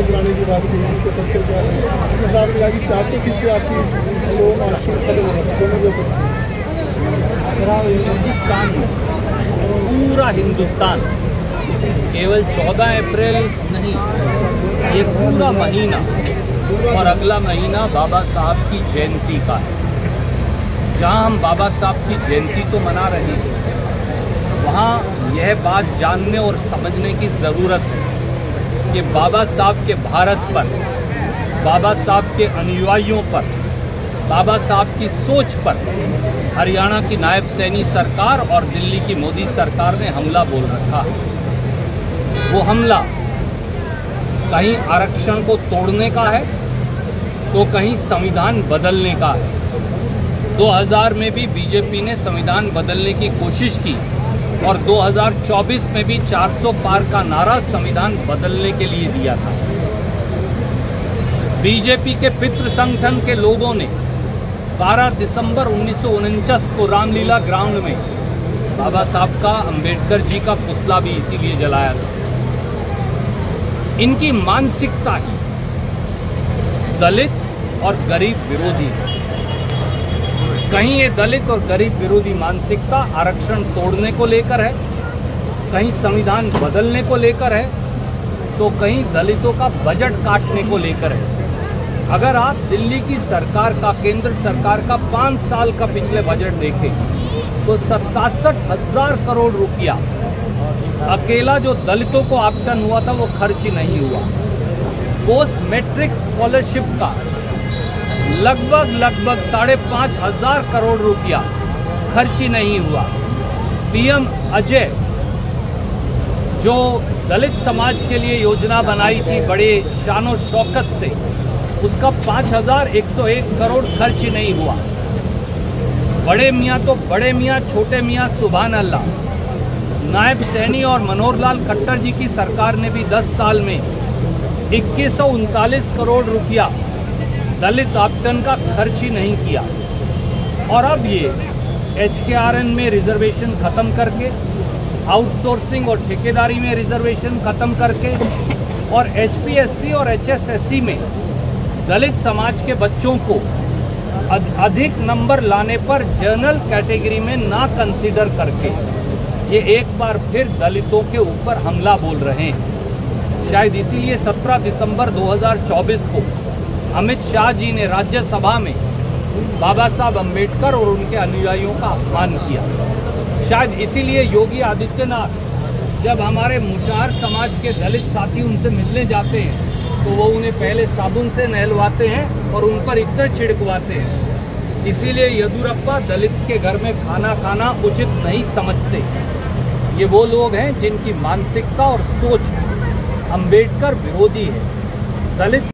गिराने की बात की, इसके तथ्य क्या है? दूसरा आपने कहा कि 400 सीटें आपकी लोग आरक्षण खत्म हो रहा दोनों के कुछ हिंदुस्तान में, पूरा हिंदुस्तान केवल 14 अप्रैल नहीं, ये पूरा महीना और अगला महीना बाबा साहब की जयंती का है। जहाँ हम बाबा साहब की जयंती तो मना रहे हैं, वहाँ यह बात जानने और समझने की ज़रूरत है कि बाबा साहब के भारत पर, बाबा साहब के अनुयायियों पर, बाबा साहब की सोच पर हरियाणा की नायब सैनी सरकार और दिल्ली की मोदी सरकार ने हमला बोल रखा है। वो हमला कहीं आरक्षण को तोड़ने का है तो कहीं संविधान बदलने का है। 2000 में भी बीजेपी ने संविधान बदलने की कोशिश की और 2024 में भी 400 पार का नारा संविधान बदलने के लिए दिया था। बीजेपी के पितृ संगठन के लोगों ने 12 दिसंबर 1949 को रामलीला ग्राउंड में बाबा साहब का, अंबेडकर जी का पुतला भी इसीलिए जलाया था। इनकी मानसिकता ही दलित और गरीब विरोधी है। कहीं ये दलित और गरीब विरोधी मानसिकता आरक्षण तोड़ने को लेकर है, कहीं संविधान बदलने को लेकर है, तो कहीं दलितों का बजट काटने को लेकर है। अगर आप दिल्ली की सरकार का, केंद्र सरकार का 5 साल का पिछले बजट देखें तो 67,000 करोड़ रुपया अकेला जो दलितों को आवंटन हुआ था वो खर्च ही नहीं हुआ। पोस्ट मैट्रिक स्कॉलरशिप का लगभग 5,500 करोड़ रुपया खर्च ही नहीं हुआ। पीएम अजय जो दलित समाज के लिए योजना बनाई थी बड़े शानो शौकत से, उसका 5,101 करोड़ खर्च नहीं हुआ। बड़े मियाँ तो बड़े मियाँ, छोटे मियाँ सुभान अल्लाह। नायब सैनी और मनोहर लाल खट्टर जी की सरकार ने भी 10 साल में 2139 करोड़ रुपया दलित आवंटन का खर्च ही नहीं किया। और अब ये HKRN में रिजर्वेशन खत्म करके, आउटसोर्सिंग और ठेकेदारी में रिजर्वेशन खत्म करके और HPSC और HSSC में दलित समाज के बच्चों को अधिक नंबर लाने पर जनरल कैटेगरी में ना कंसीडर करके ये एक बार फिर दलितों के ऊपर हमला बोल रहे हैं। शायद इसीलिए 17 दिसंबर 2024 को अमित शाह जी ने राज्यसभा में बाबा साहब अंबेडकर और उनके अनुयायियों का अपमान किया। शायद इसीलिए योगी आदित्यनाथ जब हमारे मुशाहर समाज के दलित साथी उनसे मिलने जाते हैं तो वो उन्हें पहले साबुन से नहलवाते हैं और उन पर इत्र छिड़कवाते हैं। इसीलिए येदियुरप्पा दलित के घर में खाना खाना उचित नहीं समझते। ये वो लोग हैं जिनकी मानसिकता और सोच अंबेडकर विरोधी है। दलित